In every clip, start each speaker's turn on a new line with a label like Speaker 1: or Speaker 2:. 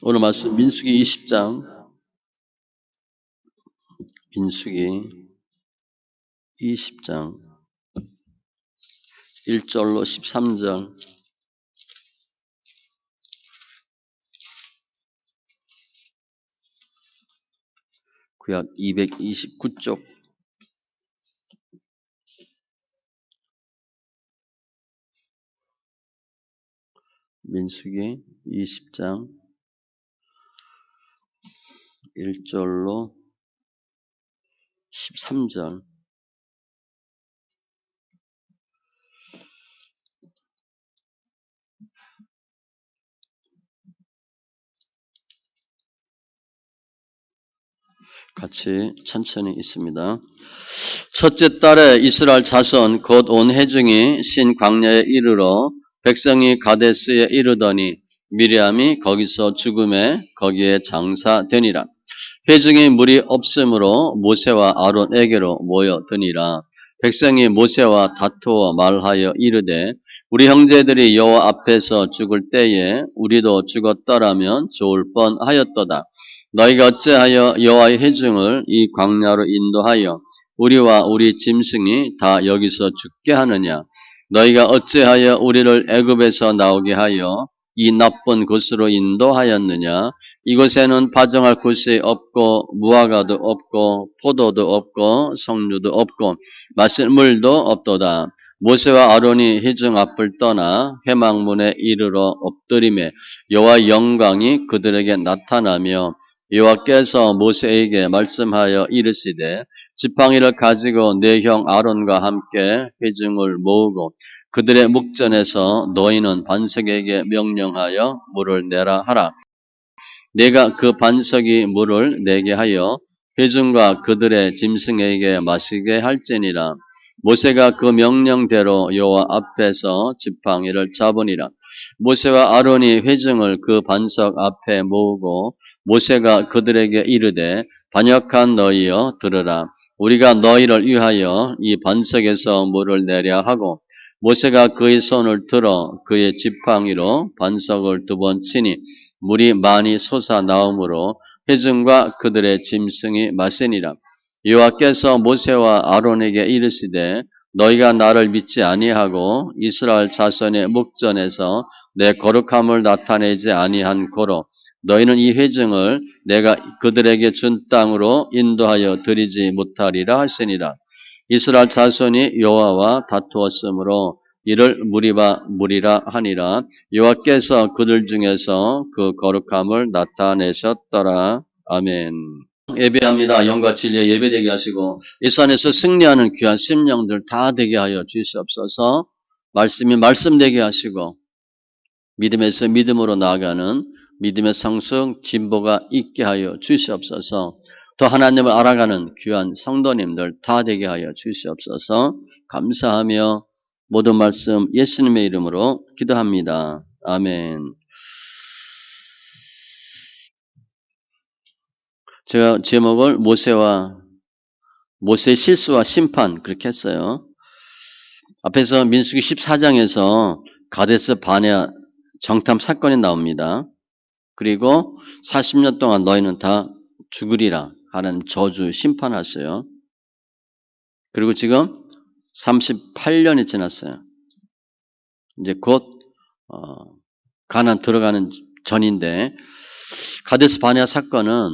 Speaker 1: 오늘 말씀 민수기 20장, 민수기 20장 1절로 13절, 구약 229쪽, 민수기 20장 1절로 13절. 같이 천천히 있습니다. 첫째 달에 이스라엘 자손 곧 온 회중이 신 광야에 이르러 백성이 가데스에 이르더니 미리암이 거기서 죽음에 거기에 장사되니라. 회중이 물이 없으므로 모세와 아론에게로 모여드니라. 백성이 모세와 다투어 말하여 이르되 우리 형제들이 여호와 앞에서 죽을 때에 우리도 죽었더라면 좋을 뻔하였도다. 너희가 어찌하여 여호와의 회중을 이 광야로 인도하여 우리와 우리 짐승이 다 여기서 죽게 하느냐? 너희가 어찌하여 우리를 애굽에서 나오게 하여 이 나쁜 곳으로 인도하였느냐? 이곳에는 파종할 곳이 없고 무화과도 없고 포도도 없고 석류도 없고 마실 물도 없도다. 모세와 아론이 회중 앞을 떠나 회막문에 이르러 엎드리매 여호와의 영광이 그들에게 나타나며 여호와께서 모세에게 말씀하여 이르시되 지팡이를 가지고 내 형 아론과 함께 회중을 모으고 그들의 목전에서 너희는 반석에게 명령하여 물을 내라 하라. 내가 그 반석이 물을 내게 하여 회중과 그들의 짐승에게 마시게 할지니라. 모세가 그 명령대로 여호와 앞에서 지팡이를 잡으니라. 모세와 아론이 회중을 그 반석 앞에 모으고 모세가 그들에게 이르되 반역한 너희여 들으라. 우리가 너희를 위하여 이 반석에서 물을 내려 하고 모세가 그의 손을 들어 그의 지팡이로 반석을 두 번 치니 물이 많이 솟아나오므로 회중과 그들의 짐승이 마시니라. 여호와께서 모세와 아론에게 이르시되 너희가 나를 믿지 아니하고 이스라엘 자손의 목전에서 내 거룩함을 나타내지 아니한 고로 너희는 이 회중을 내가 그들에게 준 땅으로 인도하여 드리지 못하리라 하시니라. 이스라엘 자손이 여호와와 다투었으므로 이를 무리라 하니라. 여호와께서 그들 중에서 그 거룩함을 나타내셨더라. 아멘. 예배합니다. 영과 진리에 예배되게 하시고 이 산에서 승리하는 귀한 심령들 다 되게 하여 주시옵소서. 말씀이 말씀되게 하시고 믿음에서 믿음으로 나아가는 믿음의 성숙 진보가 있게 하여 주시옵소서. 더 하나님을 알아가는 귀한 성도님들 다 되게 하여 주시옵소서. 감사하며 모든 말씀 예수님의 이름으로 기도합니다. 아멘. 제가 제목을 모세의 실수와 심판 그렇게 했어요. 앞에서 민수기 14장에서 가데스 바네아 정탐 사건이 나옵니다. 그리고 40년 동안 너희는 다 죽으리라 하는 저주 심판하세요. 그리고 지금 38년이 지났어요. 이제 곧 가나안 들어가는 전인데 가데스 바네아 사건은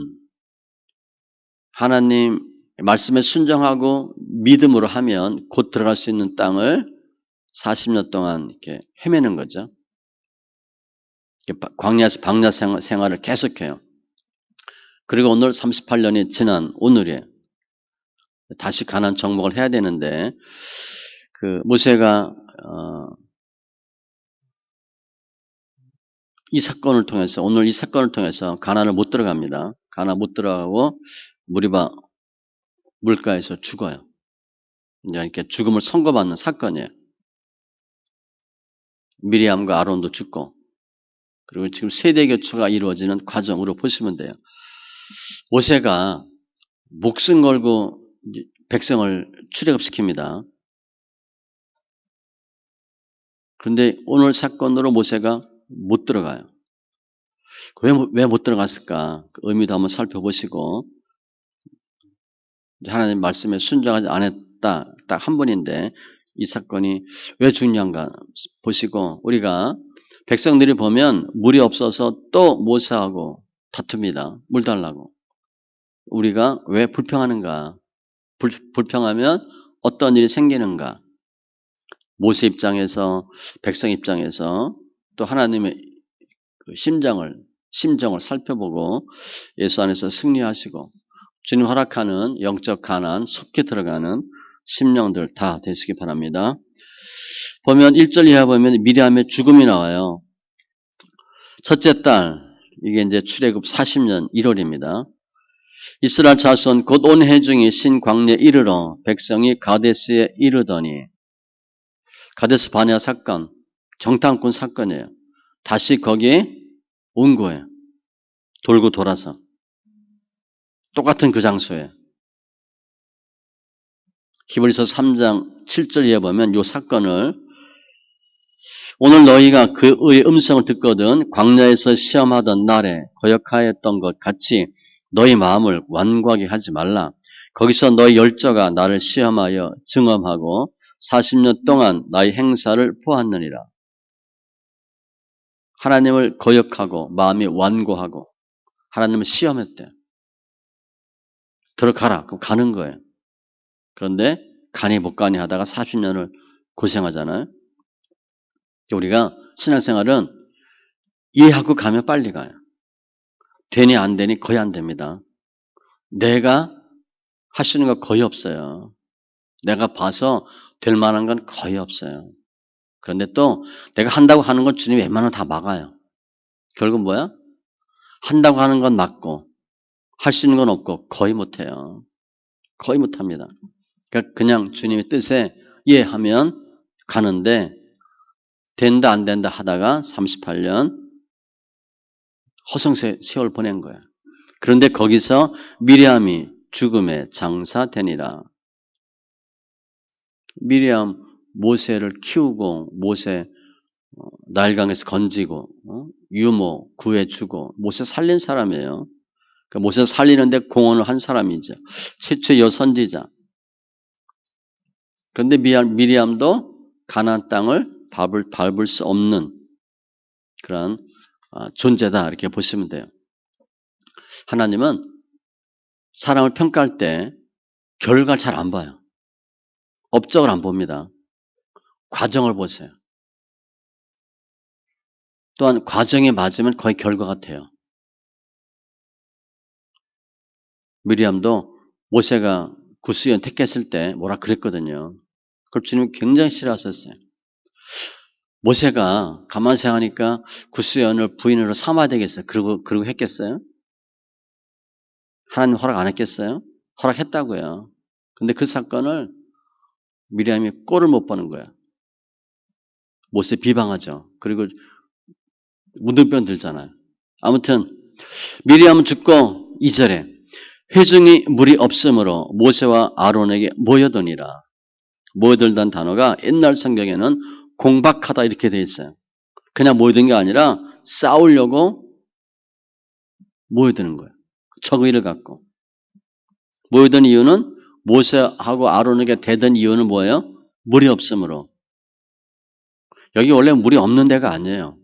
Speaker 1: 하나님 말씀에 순종하고 믿음으로 하면 곧 들어갈 수 있는 땅을 40년 동안 이렇게 헤매는 거죠. 광야에서 방야 생활을 계속해요. 그리고 오늘 38년이 지난 오늘이에요. 다시 가나안 정복을 해야 되는데 그 모세가 이 사건을 통해서 오늘 이 사건을 통해서 가나안을 못 들어갑니다. 가나안 못 들어가고 무리바 물가에서 죽어요. 이제 이렇게 죽음을 선고받는 사건이에요. 미리암과 아론도 죽고 그리고 지금 세대 교체가 이루어지는 과정으로 보시면 돼요. 모세가 목숨 걸고 백성을 출애굽시킵니다. 그런데 오늘 사건으로 모세가 못 들어가요. 왜 못 들어갔을까? 그 의미도 한번 살펴보시고, 하나님 말씀에 순종하지 않았다. 딱 한 번인데, 이 사건이 왜 중요한가 보시고, 우리가 백성들이 보면 물이 없어서 또 모세하고 다툽니다. 물 달라고. 우리가 왜 불평하는가? 불평하면 어떤 일이 생기는가? 모세 입장에서, 백성 입장에서 또 하나님의 심정을 살펴보고 예수 안에서 승리하시고 주님 허락하는 영적 가난, 속히 들어가는 심령들 다 되시기 바랍니다. 보면 1절 이하 보면 미리암의 죽음이 나와요. 첫째 딸, 이게 이제 출애굽 40년 1월입니다. 이스라엘 자손 곧 온 회중이 신 광야에 이르러 백성이 가데스에 이르더니, 가데스 바네아 사건, 정탐꾼 사건이에요. 다시 거기에 온 거예요. 돌고 돌아서. 똑같은 그 장소에. 히브리서 3장 7절 이에 보면 이 사건을 오늘 너희가 그의 음성을 듣거든 광야에서 시험하던 날에 거역하였던 것 같이 너희 마음을 완고하게 하지 말라. 거기서 너희 열조가 나를 시험하여 증험하고 40년 동안 나의 행사를 보았느니라. 하나님을 거역하고 마음이 완고하고 하나님을 시험했대. 들어가라. 그럼 가는 거예요. 그런데 가니 못 가니 하다가 40년을 고생하잖아요. 우리가 신앙생활은 이해하고 가면 빨리 가요. 되니 안 되니 거의 안 됩니다. 내가 할 수 있는 거 거의 없어요. 내가 봐서 될 만한 건 거의 없어요. 그런데 또 내가 한다고 하는 건 주님이 웬만하면 다 막아요. 결국 뭐야? 한다고 하는 건 맞고 할 수 있는 건 없고 거의 못해요. 거의 못합니다. 그러니까 그냥 주님의 뜻에 하면 가는데 된다 안 된다 하다가 38년 허송세 세월 보낸 거예요. 그런데 거기서 미리암이 죽음의 장사되니라. 미리암 모세를 키우고 모세 나일강에서 건지고 유모 구해주고 모세 살린 사람이에요. 그러니까 모세 살리는데 공헌을 한 사람이죠. 최초의 여선지자. 그런데 미리암도 가나안 땅을 밟을 수 없는 그런 존재다 이렇게 보시면 돼요. 하나님은 사람을 평가할 때 결과를 잘 안 봐요. 업적을 안 봅니다. 과정을 보세요. 또한 과정에 맞으면 거의 결과 같아요. 미리암도 모세가 구스연 택했을 때 뭐라 그랬거든요. 그걸 주님이 굉장히 싫어하셨어요. 모세가 가만 생각하니까 구스연을 부인으로 삼아야 되겠어요. 그러고 했겠어요? 하나님 허락 안 했겠어요? 허락했다고요. 근데 그 사건을 미리암이 꼴을 못 보는 거야. 모세 비방하죠. 그리고 무등병 들잖아요. 아무튼 미리암은 죽고 2절에 회중이 물이 없으므로 모세와 아론에게 모여드니라. 모여들던 단어가 옛날 성경에는 공박하다 이렇게 돼 있어요. 그냥 모여든 게 아니라 싸우려고 모여드는 거예요. 적의를 갖고. 모여든 이유는 모세하고 아론에게 대던 이유는 뭐예요? 물이 없으므로. 여기 원래 물이 없는 데가 아니에요.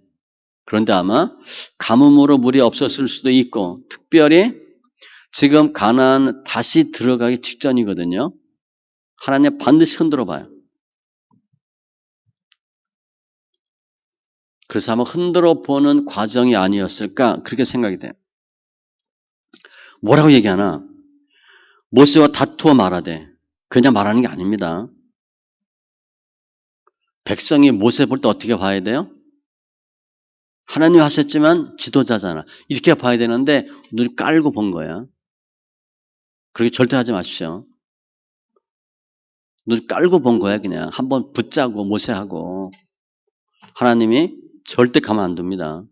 Speaker 1: 그런데 아마 가뭄으로 물이 없었을 수도 있고 특별히 지금 가나안 다시 들어가기 직전이거든요. 하나님 반드시 흔들어 봐요. 그래서 한번 흔들어 보는 과정이 아니었을까 그렇게 생각이 돼요. 뭐라고 얘기하나? 모세와 다투어 말하되 그냥 말하는 게 아닙니다. 백성이 모세 볼 때 어떻게 봐야 돼요? 하나님 하셨지만 지도자잖아. 이렇게 봐야 되는데 눈 깔고 본 거야. 그렇게 절대 하지 마십시오. 눈 깔고 본 거야 그냥. 한번 붙자고 모세하고. 하나님이 절대 가만 안 둡니다.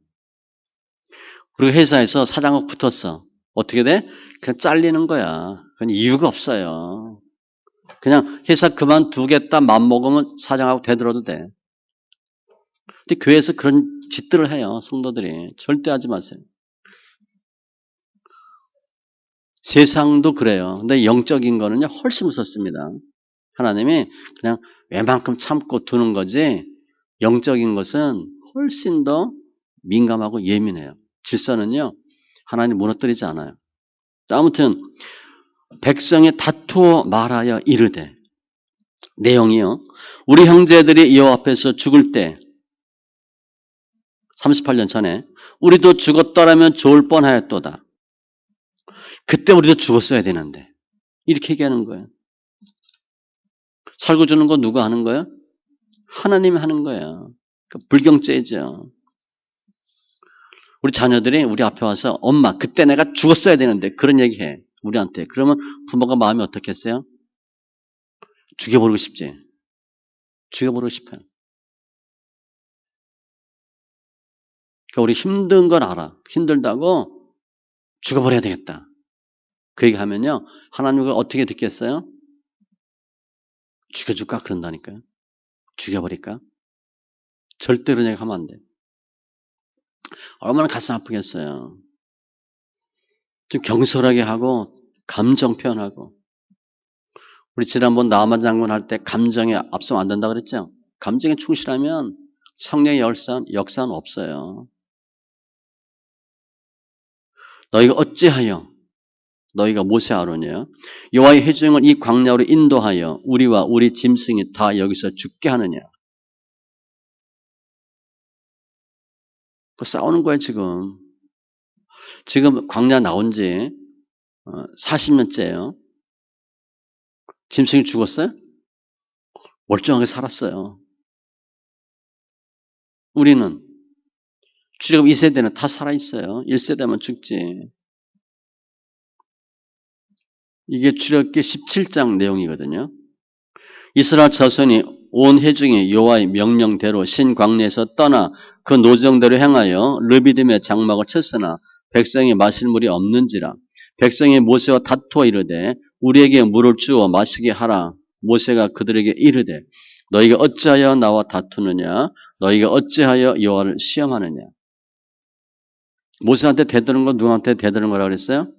Speaker 1: 그리고 회사에서 사장하고 붙었어. 어떻게 돼? 그냥 잘리는 거야. 그건 이유가 없어요. 그냥 회사 그만두겠다 맘먹으면 사장하고 대들어도 돼. 근데 교회에서 그런 짓들을 해요. 성도들이. 절대 하지 마세요. 세상도 그래요. 근데 영적인 거는요, 훨씬 무섭습니다. 하나님이 그냥 웬만큼 참고 두는 거지, 영적인 것은 훨씬 더 민감하고 예민해요. 질서는요, 하나님 무너뜨리지 않아요. 아무튼, 백성이 다투어 말하여 이르되, 내용이요. 우리 형제들이 여호와 앞에서 죽을 때 38년 전에 우리도 죽었더라면 좋을 뻔하였도다. 그때 우리도 죽었어야 되는데 이렇게 얘기하는 거예요. 살고 주는 거 누가 하는 거예요? 하나님이 하는 거예요. 그러니까 불경죄죠. 우리 자녀들이 우리 앞에 와서 엄마 그때 내가 죽었어야 되는데 그런 얘기해. 우리한테. 그러면 부모가 마음이 어떻겠어요? 죽여버리고 싶지. 죽여버리고 싶어요. 그러니까 우리 힘든 걸 알아. 힘들다고 죽어버려야 되겠다. 그 얘기하면요. 하나님은 어떻게 듣겠어요? 죽여줄까? 그런다니까요. 죽여버릴까? 절대로 그런 얘기 하면 안 돼. 얼마나 가슴 아프겠어요. 좀 경솔하게 하고 감정 표현하고. 우리 지난번 나만 장군 할 때 감정에 앞서면 안 된다 그랬죠? 감정에 충실하면 성령의 역사는 없어요. 너희가 어찌하여 너희가 모세 아론이에요. 여호와의 회중을 이 광야로 인도하여 우리와 우리 짐승이 다 여기서 죽게 하느냐. 그 싸우는 거예요 지금. 지금 광야 나온 지 40년째예요. 짐승이 죽었어요? 멀쩡하게 살았어요. 우리는 출애굽 2세대는 다 살아있어요. 1세대만 죽지. 이게 출애굽기 17장 내용이거든요. 이스라엘 자손이 온 회중이 여호와의 명령대로 신광야에서 떠나 그 노정대로 행하여 르비딤의 장막을 쳤으나 백성이 마실 물이 없는지라. 백성이 모세와 다투어 이르되 우리에게 물을 주어 마시게 하라. 모세가 그들에게 이르되 너희가 어찌하여 나와 다투느냐? 너희가 어찌하여 여호와를 시험하느냐? 모세한테 대드는 건 누구한테 대드는 거라고 그랬어요?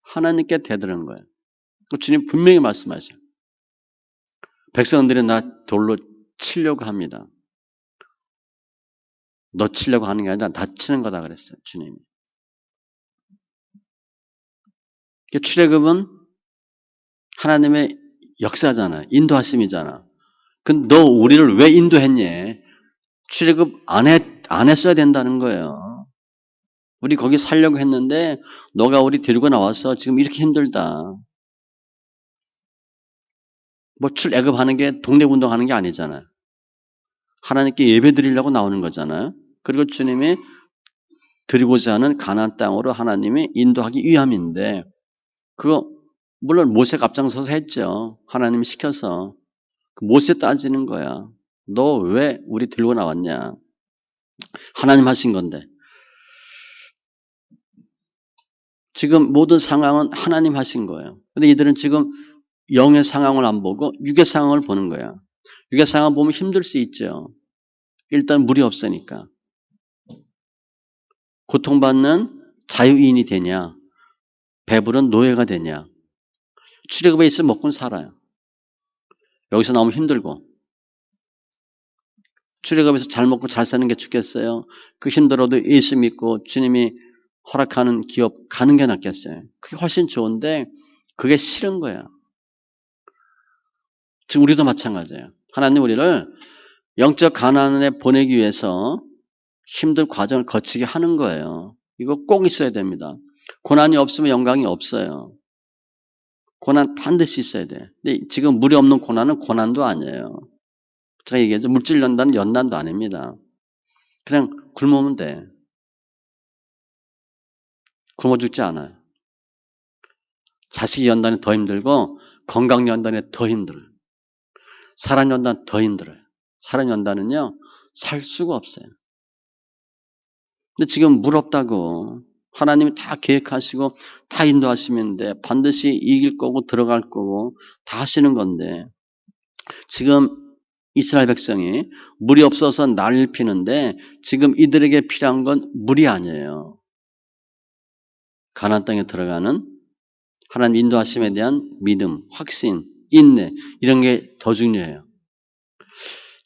Speaker 1: 하나님께 대드는 거예요. 주님 분명히 말씀하셔요. 백성들이 나 돌로 치려고 합니다. 너 치려고 하는 게 아니라 나 치는 거다 그랬어요. 주님이. 출애굽은 하나님의 역사잖아. 인도하심이잖아. 근데 너 우리를 왜 인도했니? 출애굽 안 했어야 된다는 거예요. 우리 거기 살려고 했는데 너가 우리 데리고 나와서 지금 이렇게 힘들다. 뭐 출애굽하는 게 독립운동하는 게 아니잖아요. 하나님께 예배 드리려고 나오는 거잖아요. 그리고 주님이 드리고자 하는 가나안 땅으로 하나님이 인도하기 위함인데 그거 물론 모세가 앞장서서 했죠. 하나님이 시켜서. 모세 따지는 거야. 너 왜 우리 들고 나왔냐. 하나님 하신 건데. 지금 모든 상황은 하나님 하신 거예요. 근데 이들은 지금 영의 상황을 안 보고 육의 상황을 보는 거야. 육의 상황 보면 힘들 수 있죠. 일단 물이 없으니까. 고통받는 자유인이 되냐. 배부른 노예가 되냐. 출애굽에 있으면 먹고는 살아요. 여기서 나오면 힘들고. 출애굽에서 잘 먹고 잘 사는 게 좋겠어요? 그 힘들어도 예수 믿고 주님이 허락하는 기업 가는 게 낫겠어요? 그게 훨씬 좋은데 그게 싫은 거야. 지금 우리도 마찬가지예요. 하나님 우리를 영적 가나안에 보내기 위해서 힘든 과정을 거치게 하는 거예요. 이거 꼭 있어야 됩니다. 고난이 없으면 영광이 없어요. 고난 반드시 있어야 돼. 근데 지금 물이 없는 고난은 고난도 아니에요. 제가 얘기했죠. 물질 연단은 연단도 아닙니다. 그냥 굶으면 돼. 굶어 죽지 않아요. 자식 연단이 더 힘들고 건강 연단이 더 힘들어요. 사랑 연단 더 힘들어요. 사랑 연단은요. 살 수가 없어요. 근데 지금 물 없다고 하나님이 다 계획하시고 다 인도하시는데 반드시 이길 거고 들어갈 거고 다 하시는 건데 지금 이스라엘 백성이 물이 없어서 난리를 피는데 지금 이들에게 필요한 건 물이 아니에요. 가나안 땅에 들어가는 하나님 인도하심에 대한 믿음, 확신, 인내 이런 게 더 중요해요.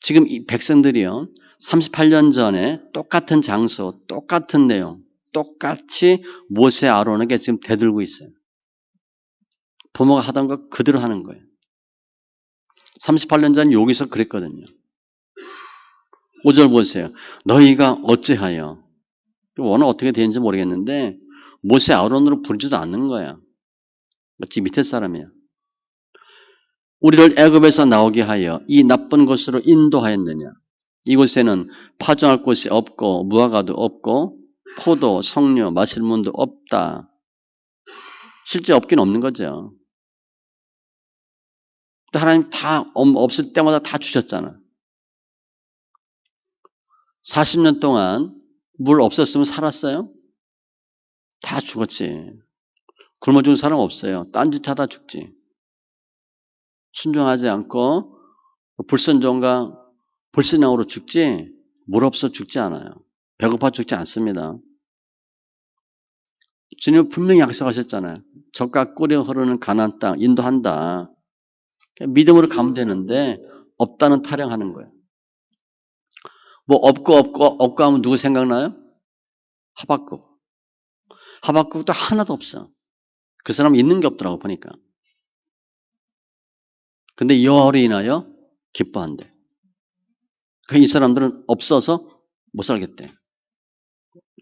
Speaker 1: 지금 이 백성들이요. 38년 전에 똑같은 장소, 똑같은 내용, 똑같이 모세 아론에게 지금 대들고 있어요. 부모가 하던 거 그대로 하는 거예요. 38년 전 여기서 그랬거든요. 5절 보세요. 너희가 어찌하여 오늘 어떻게 되는지 모르겠는데 모세 아론으로 부르지도 않는 거야. 마치 밑에 사람이야. 우리를 애굽에서 나오게 하여 이 나쁜 곳으로 인도하였느냐. 이곳에는 파종할 곳이 없고 무화과도 없고 포도, 석류, 마실 문도 없다. 실제 없긴 없는 거죠. 하나님 다 없을 때마다 다 주셨잖아. 40년 동안 물 없었으면 살았어요? 다 죽었지. 굶어 죽은 사람 없어요. 딴짓하다 죽지. 순종하지 않고 불순종과 불신앙으로 죽지 물 없어 죽지 않아요. 배고파 죽지 않습니다. 주님은 분명히 약속하셨잖아요. 젖과 꿀이 흐르는 가나안 땅 인도한다. 믿음으로 가면 되는데 없다는 타령하는 거예요. 뭐 없고 하면 누구 생각나요? 하박국. 하박국도 하나도 없어. 그 사람 있는 게 없더라고 보니까. 근데 여호와로 인하여 기뻐한대. 이 사람들은 없어서 못 살겠대.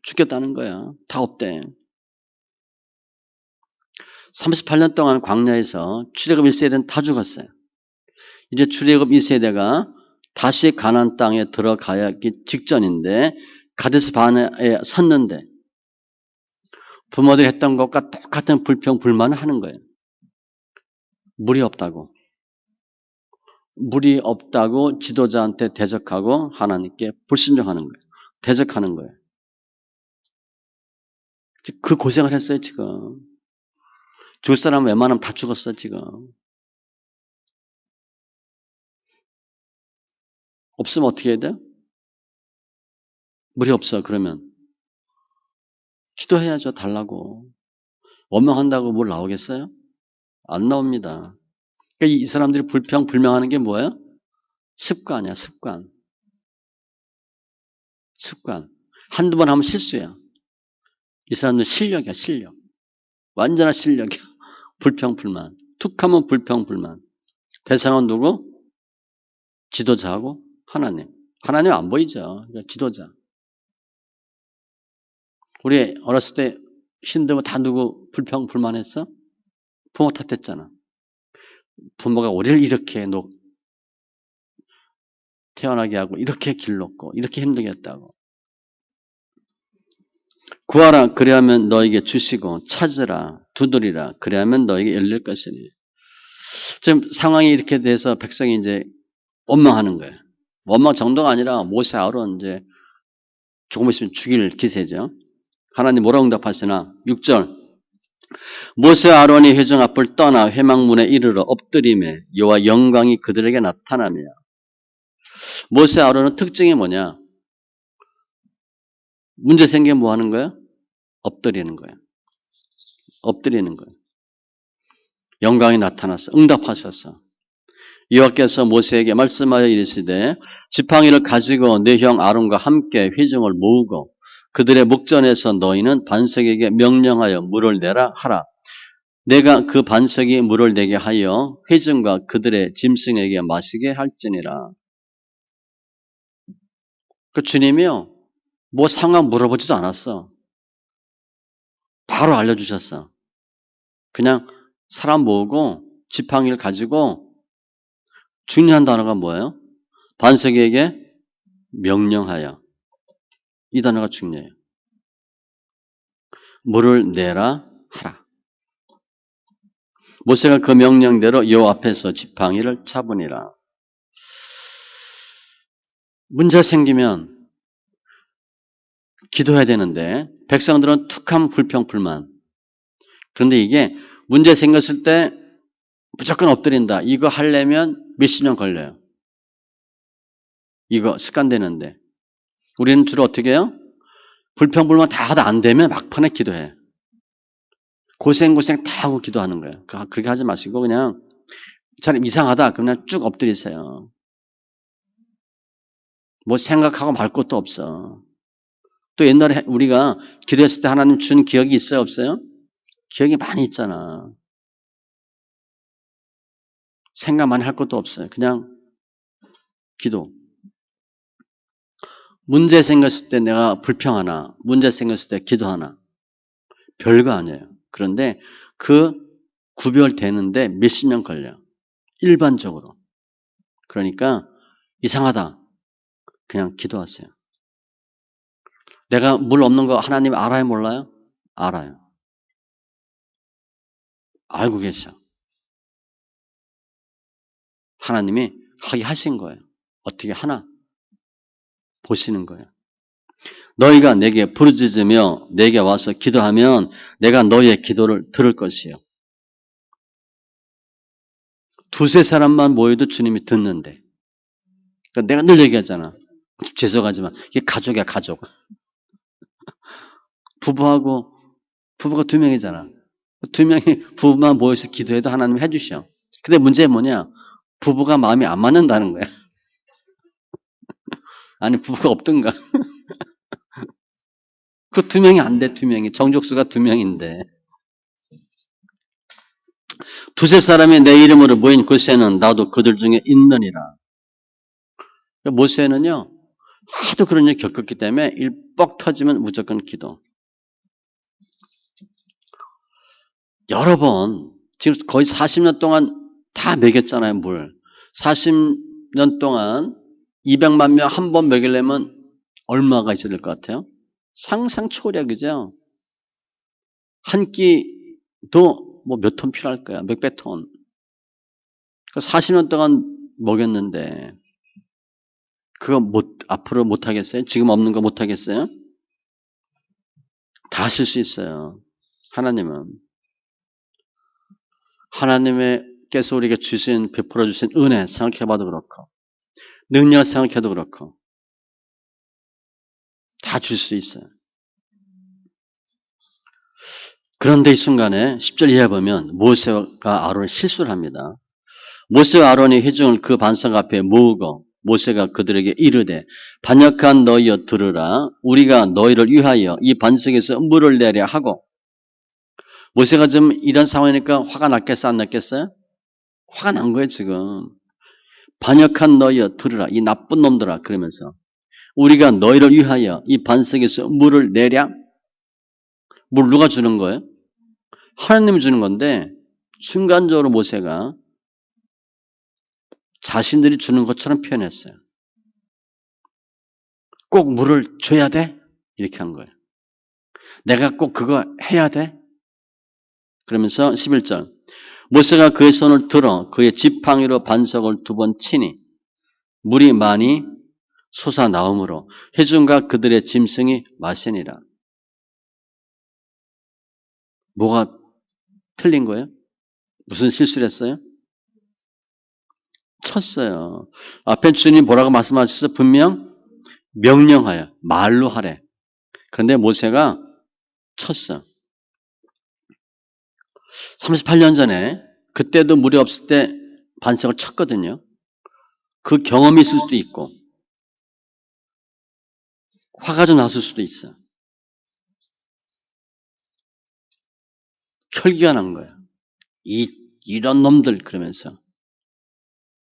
Speaker 1: 죽겠다는 거야. 다 없대. 38년 동안 광야에서 출애굽 1세대는 다 죽었어요. 이제 출애굽 2세대가 다시 가나안 땅에 들어가야 하기 직전인데 가데스 바네에 섰는데 부모들이 했던 것과 똑같은 불평, 불만을 하는 거예요. 물이 없다고. 물이 없다고 지도자한테 대적하고 하나님께 불순종하는 거예요. 대적하는 거예요. 그 고생을 했어요, 지금. 죽을 사람 웬만하면 다 죽었어, 지금. 없으면 어떻게 해야 돼? 물이 없어, 그러면. 기도해야죠, 달라고. 원망한다고 물 나오겠어요? 안 나옵니다. 그러니까 이 사람들이 불평불명하는 게 뭐예요? 습관이야, 습관. 습관. 한두 번 하면 실수야. 이 사람들은 실력이야, 실력. 완전한 실력이야. 불평불만. 툭 하면 불평불만. 대상은 누구? 지도자하고 하나님. 하나님 안 보이죠. 그러니까 지도자. 우리 어렸을 때 힘들면 다 누구 불평불만했어? 부모 탓했잖아. 부모가 우리를 이렇게 태어나게 하고 이렇게 길렀고 이렇게 힘들게 했다고. 구하라 그리하면 너에게 주시고 찾으라 두드리라 그리하면 너에게 열릴 것이니. 지금 상황이 이렇게 돼서 백성이 이제 원망하는 거예요. 원망 정도가 아니라 모세 아론 이제 조금 있으면 죽일 기세죠. 하나님 뭐라고 응답하시나? 6절 모세 아론이 회중 앞을 떠나 회막문에 이르러 엎드림에 여호와 영광이 그들에게 나타나며. 모세 아론은 특징이 뭐냐? 문제 생기면 뭐 하는 거야? 엎드리는 거야. 엎드리는 거야. 영광이 나타났어. 응답하셨어. 여호와께서 모세에게 말씀하여 이르시되 지팡이를 가지고 내 형 아론과 함께 회중을 모으고 그들의 목전에서 너희는 반석에게 명령하여 물을 내라 하라. 내가 그 반석이 물을 내게 하여 회중과 그들의 짐승에게 마시게 할지니라. 그 주님이요. 뭐 상황 물어보지도 않았어. 바로 알려주셨어. 그냥 사람 모으고 지팡이를 가지고 중요한 단어가 뭐예요? 반석에게 명령하여. 이 단어가 중요해요. 물을 내라 하라. 모세가 그 명령대로 여호와 앞에서 지팡이를 잡으니라. 문제 생기면 기도해야 되는데 백성들은 툭하면 불평불만. 그런데 이게 문제 생겼을 때 무조건 엎드린다. 이거 하려면 몇십 년 걸려요. 이거 습관되는데. 우리는 주로 어떻게 해요? 불평불만 다 하다 안 되면 막판에 기도해. 고생 다 하고 기도하는 거예요. 그렇게 하지 마시고 그냥 참 이상하다. 그냥 쭉 엎드리세요. 뭐 생각하고 말 것도 없어. 또 옛날에 우리가 기도했을 때 하나님 준 기억이 있어요? 없어요? 기억이 많이 있잖아. 생각 많이 할 것도 없어요. 그냥 기도. 문제 생겼을 때 내가 불평하나, 문제 생겼을 때 기도하나, 별거 아니에요. 그런데 그 구별되는데 몇십 년 걸려. 일반적으로. 그러니까 이상하다. 그냥 기도하세요. 내가 물 없는 거 하나님 알아요, 몰라요? 알아요. 알고 계셔. 하나님이 하게 하신 거예요. 어떻게 하나 보시는 거예요. 너희가 내게 부르짖으며 내게 와서 기도하면 내가 너희의 기도를 들을 것이요. 두세 사람만 모여도 주님이 듣는데. 그러니까 내가 늘 얘기하잖아. 죄송하지만 이게 가족이야, 가족. 부부가 두 명이잖아. 두 명이 부부만 모여서 기도해도 하나님 해주셔. 근데 문제는 뭐냐? 부부가 마음이 안 맞는다는 거야. 아니 부부가 없던가. 그 두 명이 안 돼, 두 명이. 정족수가 두 명인데. 두세 사람이 내 이름으로 모인 곳에는 나도 그들 중에 있느니라. 모세는요, 하도 그런 일 겪었기 때문에 일뻑 터지면 무조건 기도. 여러 번, 지금 거의 40년 동안 다 먹였잖아요, 물. 40년 동안 200만 명 한 번 먹이려면 얼마가 있어야 될 것 같아요? 상상 초월이죠. 한 끼도 뭐 몇 톤 필요할 거야. 몇백 톤. 40년 동안 먹였는데 그거 앞으로 못 하겠어요? 지금 없는 거 못 하겠어요? 다 하실 수 있어요. 하나님은. 하나님께서 우리에게 베풀어 주신 은혜 생각해봐도 그렇고 능력 생각해도 그렇고 다 줄 수 있어요. 그런데 이 순간에 10절 이하에 보면 모세가 아론이 실수를 합니다. 모세와 아론이 회중을 그 반석 앞에 모으고 모세가 그들에게 이르되 반역한 너희여 들으라. 우리가 너희를 위하여 이 반석에서 물을 내려 하고. 모세가 지금 이런 상황이니까 화가 났겠어 안 났겠어요? 화가 난 거예요 지금. 반역한 너희여 들으라. 이 나쁜 놈들아. 그러면서 우리가 너희를 위하여 이 반석에서 물을 내랴. 물 누가 주는 거예요? 하나님이 주는 건데 순간적으로 모세가 자신들이 주는 것처럼 표현했어요. 꼭 물을 줘야 돼? 이렇게 한 거예요. 내가 꼭 그거 해야 돼? 그러면서 11절 모세가 그의 손을 들어 그의 지팡이로 반석을 두 번 치니 물이 많이 솟아나오므로 회중과 그들의 짐승이 마시니라. 뭐가 틀린 거예요? 무슨 실수를 했어요? 쳤어요. 앞에 주님 뭐라고 말씀하셨어요? 분명 명령하여 말로 하래. 그런데 모세가 쳤어. 38년 전에 그때도 물이 없을 때 반석을 쳤거든요. 그 경험이 있을 수도 있고 화가 좀 났을 수도 있어. 혈기가 난 거야. 이런 놈들 그러면서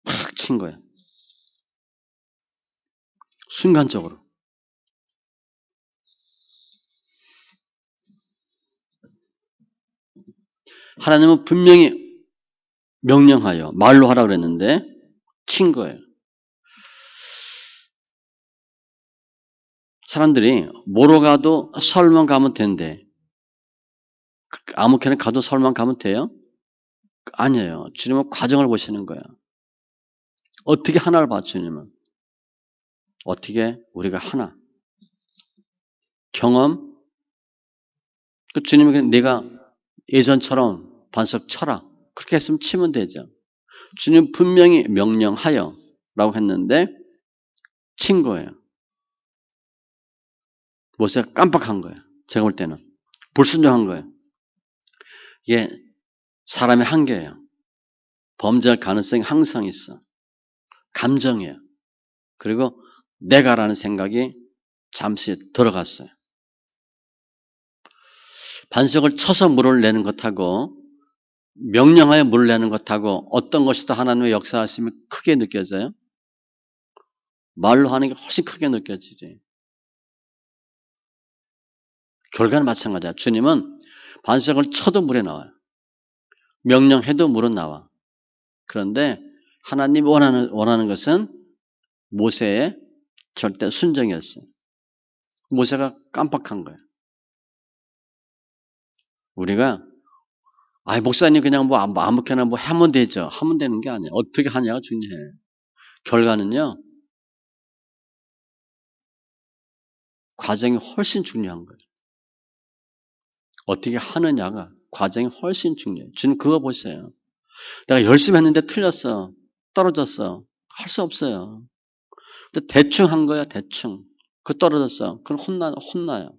Speaker 1: 팍 친 거야. 순간적으로. 하나님은 분명히 명령하여 말로 하라 그랬는데 친 거예요. 사람들이 뭐로 가도 서울만 가면 된대. 아무렇게나 가도 서울만 가면 돼요? 아니에요. 주님은 과정을 보시는 거야. 어떻게 하나를 봐 주님은. 어떻게 우리가 하나. 경험. 그 주님이 그냥 내가 예전처럼 반석 쳐라. 그렇게 했으면 치면 되죠. 주님 분명히 명령하여 라고 했는데 친 거예요. 모세가 깜빡한 거예요. 제가 볼 때는. 불순종한 거예요. 이게 사람의 한계예요. 범죄할 가능성이 항상 있어. 감정이에요. 그리고 내가라는 생각이 잠시 들어갔어요. 반석을 쳐서 물을 내는 것하고 명령하여 물을 내는 것하고 어떤 것이 더 하나님의 역사하심이 크게 느껴져요? 말로 하는 게 훨씬 크게 느껴지지. 결과는 마찬가지야. 주님은 반석을 쳐도 물에 나와요. 명령해도 물은 나와. 그런데 하나님이 원하는 것은 모세의 절대 순종이었어요. 모세가 깜빡한 거예요. 우리가 목사님 그냥 뭐 아무렇게나 뭐 하면 되죠. 하면 되는 게 아니에요. 어떻게 하냐가 중요해요. 결과는요. 과정이 훨씬 중요한 거예요. 어떻게 하느냐가 과정이 훨씬 중요해요. 주님 그거 보세요. 내가 열심히 했는데 틀렸어. 떨어졌어. 할 수 없어요. 근데 대충 한 거야. 대충. 그 떨어졌어. 그럼 혼나요.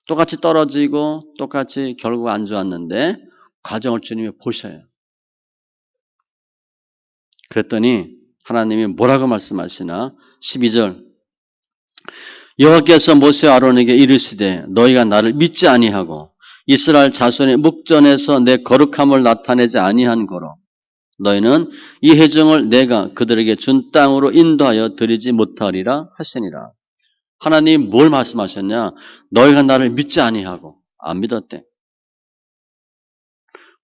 Speaker 1: 똑같이 떨어지고 똑같이 결국 안 좋았는데 과정을 주님이 보셔요. 그랬더니 하나님이 뭐라고 말씀하시나? 12절 여호와께서 모세와 아론에게 이르시되 너희가 나를 믿지 아니하고 이스라엘 자손의 묵전에서 내 거룩함을 나타내지 아니한 거로 너희는 이 회중을 내가 그들에게 준 땅으로 인도하여 드리지 못하리라 하시니라. 하나님이 뭘 말씀하셨냐? 너희가 나를 믿지 아니하고 안 믿었대.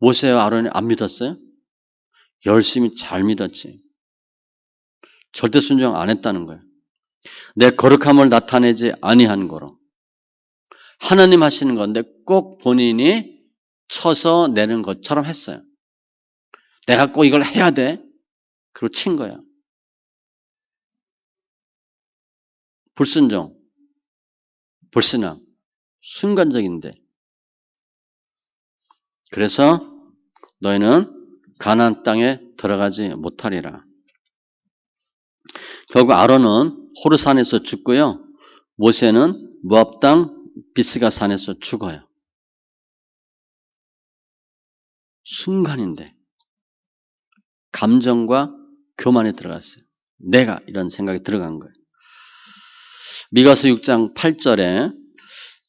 Speaker 1: 모세와 아론이 안 믿었어요? 열심히 잘 믿었지. 절대 순종 안 했다는 거예요. 내 거룩함을 나타내지 아니한 거로. 하나님 하시는 건데 꼭 본인이 쳐서 내는 것처럼 했어요. 내가 꼭 이걸 해야 돼. 그리고 친 거야. 불순종, 불신앙, 순간적인데. 그래서 너희는 가나안 땅에 들어가지 못하리라. 결국 아론은 호르산에서 죽고요. 모세는 모압 땅 비스가 산에서 죽어요. 순간인데 감정과 교만에 들어갔어요. 내가 이런 생각이 들어간 거예요. 미가서 6장 8절에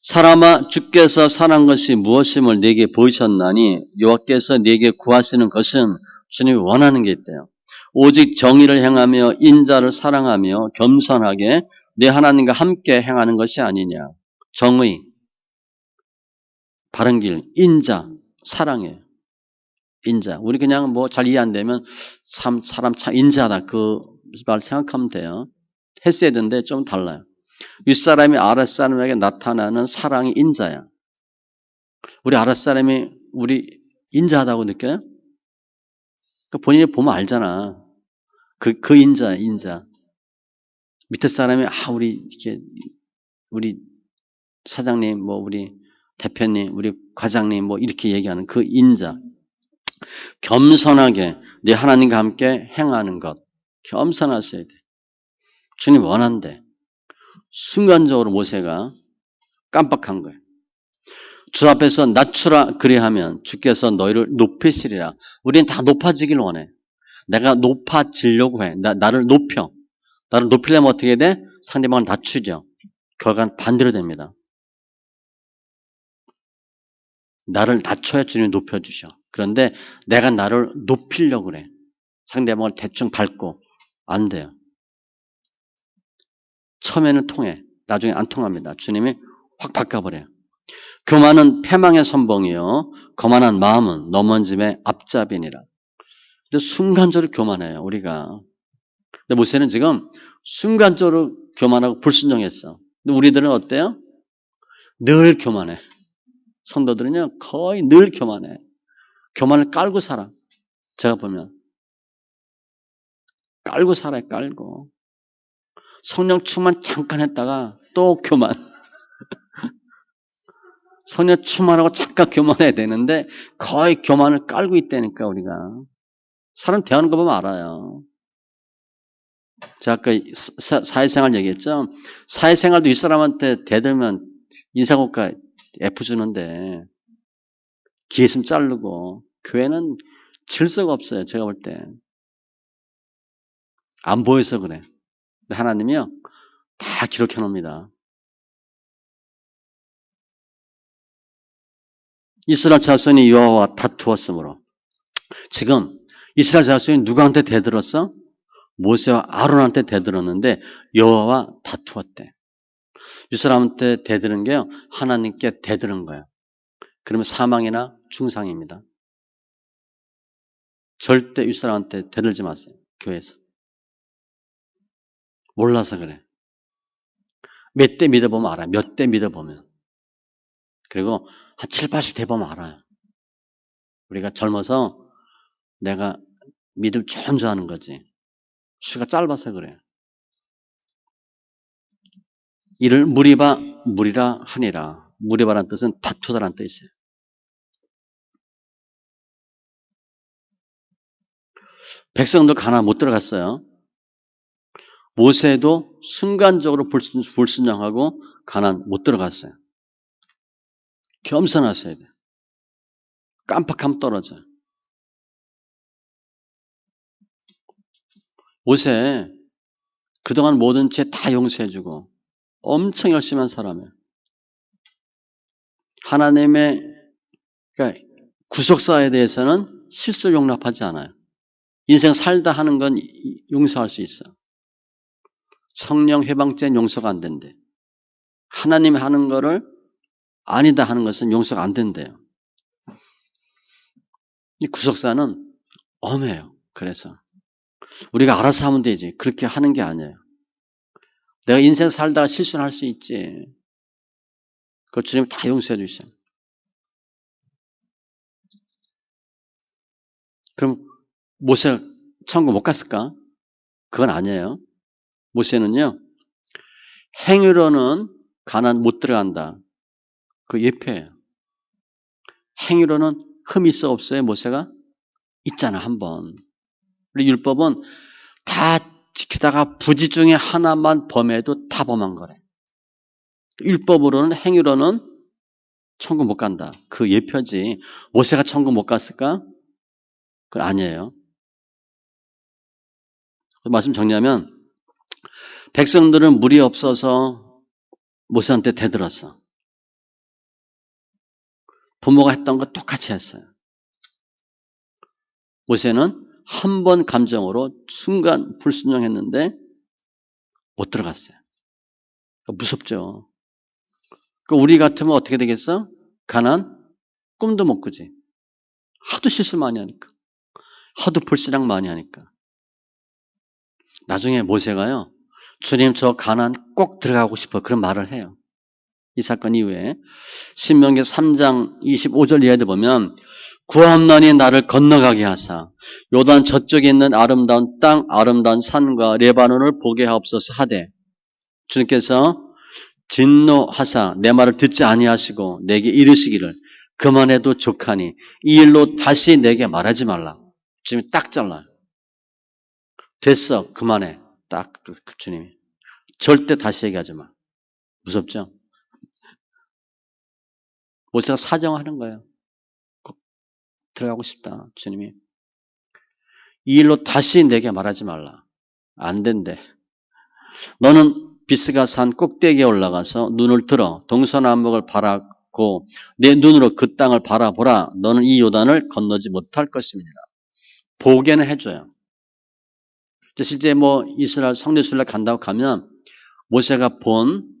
Speaker 1: 사람아 주께서 선한 것이 무엇임을 네게 보이셨나니 여호와께서 네게 구하시는 것은 주님이 원하는 게 있대요. 오직 정의를 행하며 인자를 사랑하며 겸손하게 내 하나님과 함께 행하는 것이 아니냐. 정의, 바른 길, 인자, 사랑이에요. 인자. 우리 그냥 뭐 잘 이해 안 되면 사람 참 인자하다 그 말 생각하면 돼요. 했어야 되는데 좀 달라요. 윗사람이 아랫사람에게 나타나는 사랑이 인자야. 우리 아랫사람이 우리 인자하다고 느껴요? 본인이 보면 알잖아. 그 인자야, 인자. 밑에 사람이 우리 사장님, 뭐 우리 대표님, 우리 과장님 뭐 이렇게 얘기하는 그 인자. 겸손하게 네 하나님과 함께 행하는 것. 겸손하셔야 돼. 주님 원한대. 순간적으로 모세가 깜빡한 거예요. 주 앞에서 낮추라 그리하면 주께서 너희를 높이시리라. 우리는 다 높아지길 원해. 내가 높아지려고 해. 나를 높여. 나를 높이려면 어떻게 돼? 상대방을 낮추죠. 결과는 반대로 됩니다. 나를 낮춰야 주님이 높여주셔. 그런데 내가 나를 높이려고 그래. 상대방을 대충 밟고 안 돼요. 처음에는 통해. 나중에 안 통합니다. 주님이 확 바꿔버려요. 교만은 패망의 선봉이요. 거만한 마음은 넘어짐의 앞잡이니라. 근데 순간적으로 교만해요. 우리가. 근데 모세는 지금 순간적으로 교만하고 불순종했어. 근데 우리들은 어때요? 늘 교만해. 성도들은요. 거의 늘 교만해. 교만을 깔고 살아. 제가 보면. 깔고 살아요. 깔고. 성령 충만 잠깐 했다가 또 교만. 성령 충만하고 잠깐 교만해야 되는데 거의 교만을 깔고 있다니까 우리가. 사람 대하는 거 보면 알아요. 제가 아까 사회생활 얘기했죠. 사회생활도 이 사람한테 대들면 인사고가 F 주는데 기회 있으면 자르고. 교회는 질서가 없어요. 제가 볼 때. 안 보여서 그래. 근데 하나님이요. 다 기록해 놓습니다. 이스라엘 자손이 여호와와 다투었으므로. 지금 이스라엘 자손이 누구한테 대들었어? 모세와 아론한테 대들었는데 여호와와 다투었대. 이 사람한테 대드는 게요. 하나님께 대드는 거예요. 그러면 사망이나 중상입니다. 절대 이 사람한테 대들지 마세요. 교회에서. 몰라서 그래. 몇 대 믿어보면 알아요. 몇 대 믿어보면. 그리고 한 7, 80 대보면 알아요. 우리가 젊어서 내가 믿음 좀 좋아하는 거지. 수가 짧아서 그래. 이를 무리라 하니라. 무리바란 뜻은 다투다란 뜻이에요. 백성도 가나안 못 들어갔어요. 모세도 순간적으로 불순종하고 가나안 못 들어갔어요. 겸손하셔야 돼. 깜빡하면 떨어져요. 모세 그동안 모든 죄 다 용서해주고 엄청 열심히 한 사람이에요. 하나님의 그러니까 구속사에 대해서는 실수 용납하지 않아요. 인생 살다 하는 건 용서할 수 있어. 성령 해방죄는 용서가 안 된대. 하나님이 하는 거를 아니다 하는 것은 용서가 안 된대요. 이 구속사는 엄해요. 그래서 우리가 알아서 하면 되지. 그렇게 하는 게 아니에요. 내가 인생 살다가 실수는 할 수 있지. 그걸 주님이 다 용서해 주셔요. 그럼 모세가 천국 못 갔을까? 그건 아니에요. 모세는요. 행위로는 가나안 못 들어간다. 그 예표예요. 행위로는 흠이 있어 없어요? 모세가? 있잖아 한 번. 우리 율법은 다 지키다가 부지 중에 하나만 범해도 다 범한 거래. 율법으로는 행위로는 천국 못 간다. 그 예표지. 모세가 천국 못 갔을까? 그건 아니에요. 말씀 정리하면 백성들은 물이 없어서 모세한테 대들었어. 부모가 했던 거 똑같이 했어요. 모세는 한 번 감정으로 순간 불순종했는데 못 들어갔어요. 무섭죠. 우리 같으면 어떻게 되겠어? 가난 꿈도 못 꾸지. 하도 실수 많이 하니까. 하도 불신앙 많이 하니까. 나중에 모세가요. 주님 저 가난 꼭 들어가고 싶어. 그런 말을 해요. 이 사건 이후에 신명기 3장 25절 이하에 보면 구하옵나니 나를 건너가게 하사 요단 저쪽에 있는 아름다운 땅 아름다운 산과 레바논을 보게 하옵소서 하되 주님께서 진노하사 내 말을 듣지 아니하시고 내게 이르시기를 그만해도 족하니 이 일로 다시 내게 말하지 말라. 주님이 딱 잘라요. 됐어 그만해. 딱 주님이 절대 다시 얘기하지 마. 무섭죠? 모세가 사정하는 거예요. 꼭 들어가고 싶다. 주님이. 이 일로 다시 내게 말하지 말라. 안 된대. 너는 비스가 산 꼭대기에 올라가서 눈을 들어 동서남북을 바라고 내 눈으로 그 땅을 바라보라. 너는 이 요단을 건너지 못할 것입니다. 보게는 해줘요. 실제 이스라엘 성례순례 간다고 가면 모세가 본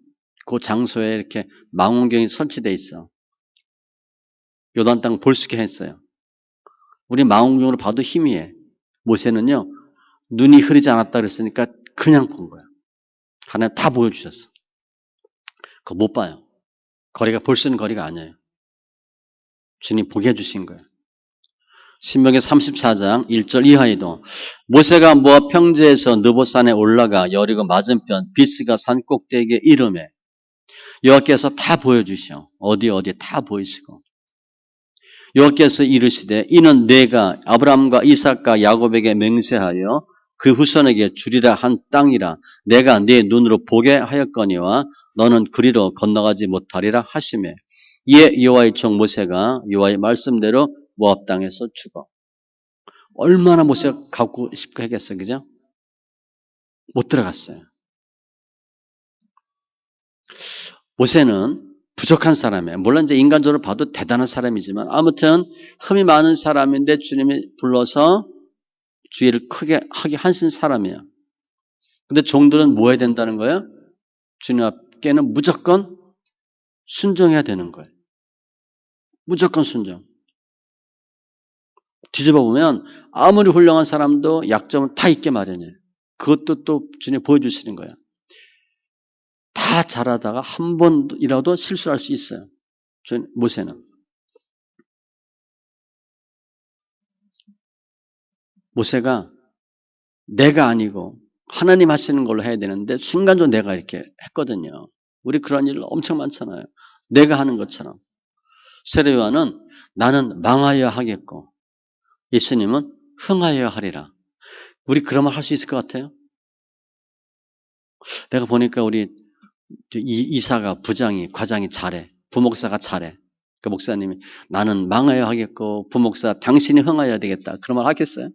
Speaker 1: 그 장소에 이렇게 망원경이 설치되어 있어. 요단 땅 볼 수 있게 했어요. 우리 망원경으로 봐도 희미해. 모세는요. 눈이 흐리지 않았다 그랬으니까 그냥 본 거야. 하나님 다 보여주셨어. 그거 못 봐요. 거리가 볼 수 있는 거리가 아니에요. 주님 보게 해주신 거예요. 신명기 34장 1절 이하에도 모세가 모압 평지에서 느보산에 올라가 여리고 맞은편 비스가 산 꼭대기에 이름에 여호와께서 다 보여주시오. 어디 다 보이시고 여호와께서 이르시되 이는 내가 아브라함과 이삭과 야곱에게 맹세하여 그 후손에게 주리라 한 땅이라 내가 네 눈으로 보게 하였거니와 너는 그리로 건너가지 못하리라 하시매 예, 여호와의 종 모세가 여호와의 말씀대로 모압 땅에서 죽어. 얼마나 모세가 가고 싶고 했겠어요, 그죠? 못 들어갔어요. 모세는 부족한 사람이에요. 물론 이제 인간적으로 봐도 대단한 사람이지만 아무튼 흠이 많은 사람인데 주님이 불러서 주의를 크게 하게 하신 사람이에요. 근데 종들은 뭐 해야 된다는 거예요? 주님 앞에는 무조건 순종해야 되는 거예요. 무조건 순종. 뒤집어 보면 아무리 훌륭한 사람도 약점은 다 있게 마련이에요. 그것도 또 주님 보여주시는 거예요. 다 잘하다가 한 번이라도 실수할 수 있어요. 모세는. 모세가 내가 아니고 하나님 하시는 걸로 해야 되는데 순간적으로 내가 이렇게 했거든요. 우리 그런 일 엄청 많잖아요. 내가 하는 것처럼. 세례요한은 나는 망하여야 하겠고 예수님은 흥하여야 하리라. 우리 그런 말 할 수 있을 것 같아요? 내가 보니까 우리 이사가, 부장이, 과장이 잘해. 부목사가 잘해. 그 목사님이 나는 망하여야 하겠고 부목사 당신이 흥하여야 되겠다. 그런 말 하겠어요?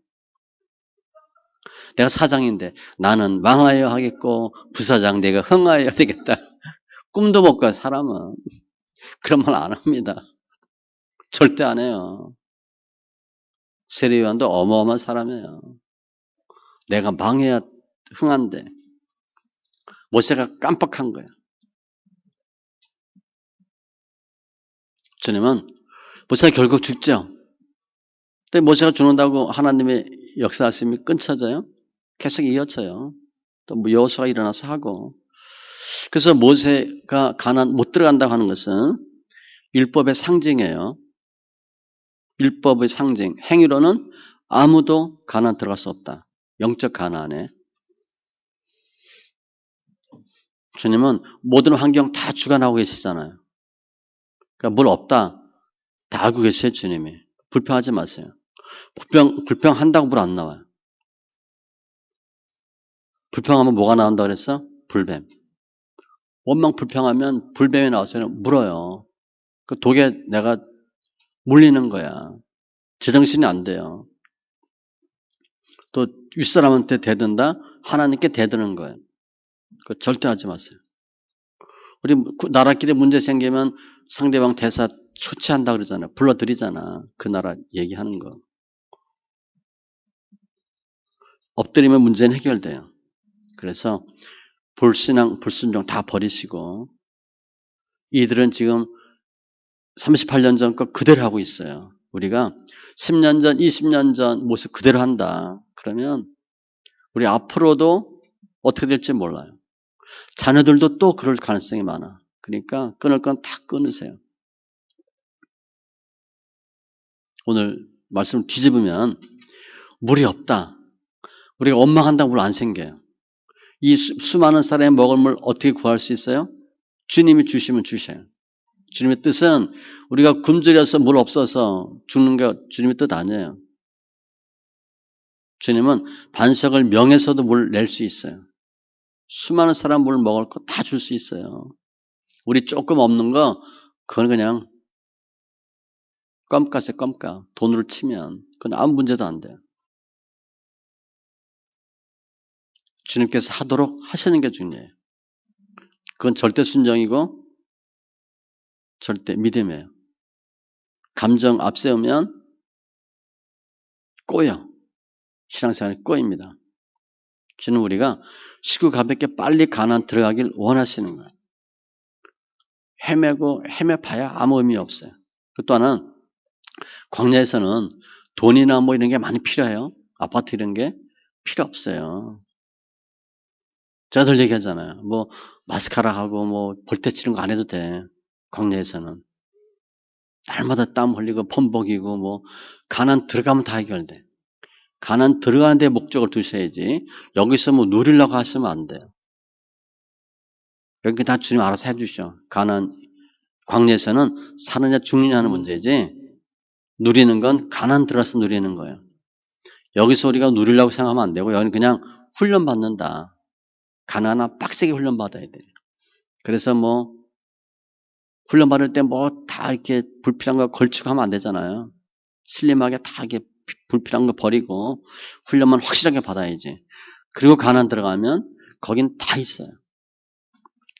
Speaker 1: 내가 사장인데 나는 망하여야 하겠고 부사장 내가 흥하여야 되겠다. 꿈도 못 꿔요, 사람은. 그런 말 안 합니다. 절대 안 해요. 세례요한도 어마어마한 사람이에요. 내가 망해야 흥한데 모세가 깜빡한 거예요. 주님은 모세가 결국 죽죠. 근데 모세가 죽는다고 하나님의 역사하심이 끊쳐져요? 계속 이어져요. 또 뭐 여호수아가 일어나서 하고. 그래서 모세가 가나안 못 들어간다고 하는 것은 율법의 상징이에요. 율법의 상징. 행위로는 아무도 가나안 들어갈 수 없다. 영적 가나안에. 주님은 모든 환경 다 주관하고 계시잖아요. 그러니까 뭘 없다. 다 알고 계세요, 주님이. 불평하지 마세요. 불평한다고 물 안 나와요. 불평하면 뭐가 나온다 그랬어? 불뱀. 원망 불평하면 불뱀이 나와서는 물어요. 그 독에 내가 물리는 거야. 제정신이 안 돼요. 또 윗사람한테 대든다? 하나님께 대드는 거예요. 그 절대 하지 마세요. 우리 나라끼리 문제 생기면 상대방 대사 초치한다 그러잖아요. 불러드리잖아. 그 나라 얘기하는 거. 엎드리면 문제는 해결돼요. 그래서 불신앙, 불순종 다 버리시고 이들은 지금 38년 전 거 그대로 하고 있어요. 우리가 10년 전, 20년 전 모습 그대로 한다. 그러면 우리 앞으로도 어떻게 될지 몰라요. 자녀들도 또 그럴 가능성이 많아. 그러니까 끊을 건 다 끊으세요. 오늘 말씀을 뒤집으면 물이 없다. 우리가 원망한다고 물 안 생겨요. 이 수많은 사람의 먹을 물 어떻게 구할 수 있어요? 주님이 주시면 주셔요. 주님의 뜻은 우리가 굶주려서 물 없어서 죽는 게 주님의 뜻 아니에요. 주님은 반석을 명해서도 물 낼 수 있어요. 수많은 사람 물 먹을 거 다 줄 수 있어요. 우리 조금 없는 거 그건 그냥 껌값에 껌값. 돈으로 치면 그건 아무 문제도 안 돼요. 주님께서 하도록 하시는 게 중요해요. 그건 절대 순종이고 절대 믿음이에요. 감정 앞세우면 꼬여. 신앙생활이 꼬입니다. 주는 우리가 쉽고 가볍게 빨리 가나안 들어가길 원하시는 거예요. 헤매봐야 아무 의미 없어요. 또 하나는 광야에서는 돈이나 뭐 이런 게 많이 필요해요. 아파트 이런 게 필요 없어요. 제가 늘 얘기하잖아요. 뭐 마스카라 하고 뭐 볼때 치는 거 안 해도 돼. 광야에서는. 날마다 땀 흘리고 펌벅이고 뭐 가나안 들어가면 다 해결돼. 가나안 들어가는 데 목적을 두셔야지 여기서 뭐 누리려고 하시면 안 돼요. 여기 다 주님 알아서 해주셔. 가나안 광야에서는 사느냐 죽느냐 하는 문제지 누리는 건 가나안 들어가서 누리는 거예요. 여기서 우리가 누리려고 생각하면 안 되고 여기는 그냥 훈련받는다. 가나안은 빡세게 훈련받아야 돼. 그래서 뭐 훈련 받을 때 뭐 다 이렇게 불필요한 거 걸치고 하면 안 되잖아요. 슬림하게 다 이렇게 불필요한 거 버리고 훈련만 확실하게 받아야지. 그리고 가나안 들어가면 거긴 다 있어요.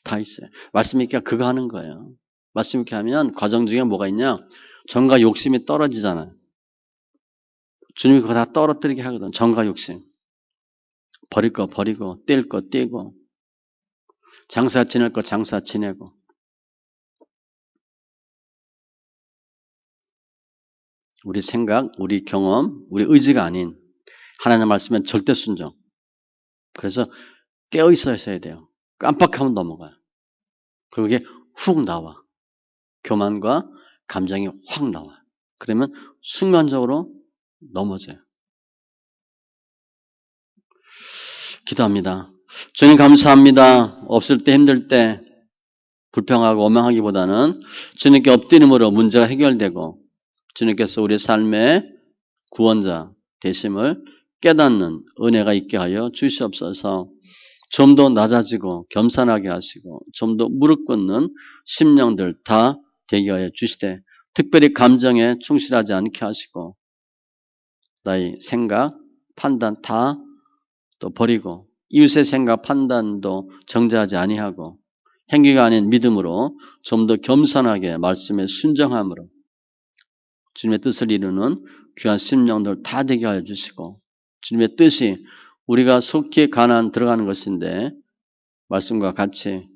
Speaker 1: 다 있어요. 말씀 있게 그거 하는 거예요. 말씀 있게 하면 과정 중에 뭐가 있냐? 정과 욕심이 떨어지잖아요. 주님이 그거 다 떨어뜨리게 하거든. 정과 욕심. 버릴 거 버리고 뗄 거 떼고 장사 지낼 거 장사 지내고. 우리 생각, 우리 경험, 우리 의지가 아닌 하나님의 말씀엔 절대 순종. 그래서 깨어 있어야 돼요. 깜빡하면 넘어가요. 그리고 그게 훅 나와. 교만과 감정이 확 나와. 그러면 순간적으로 넘어져요. 기도합니다. 주님 감사합니다. 없을 때 힘들 때 불평하고 원망하기보다는 주님께 엎드림으로 문제가 해결되고 주님께서 우리 삶의 구원자 되심을 깨닫는 은혜가 있게 하여 주시옵소서. 좀 더 낮아지고 겸손하게 하시고 좀 더 무릎 꿇는 심령들 다 되게 하여 주시되 특별히 감정에 충실하지 않게 하시고 나의 생각, 판단 다 또 버리고 이웃의 생각, 판단도 정죄하지 아니하고 행위가 아닌 믿음으로 좀 더 겸손하게 말씀에 순종함으로 주님의 뜻을 이루는 귀한 심령들 다 되게 하여 주시고 주님의 뜻이 우리가 속히 가나안 들어가는 것인데 말씀과 같이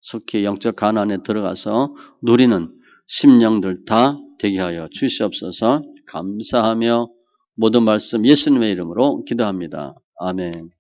Speaker 1: 속히 영적 가나안에 들어가서 누리는 심령들 다 되게 하여 주시옵소서. 감사하며 모든 말씀 예수님의 이름으로 기도합니다. 아멘.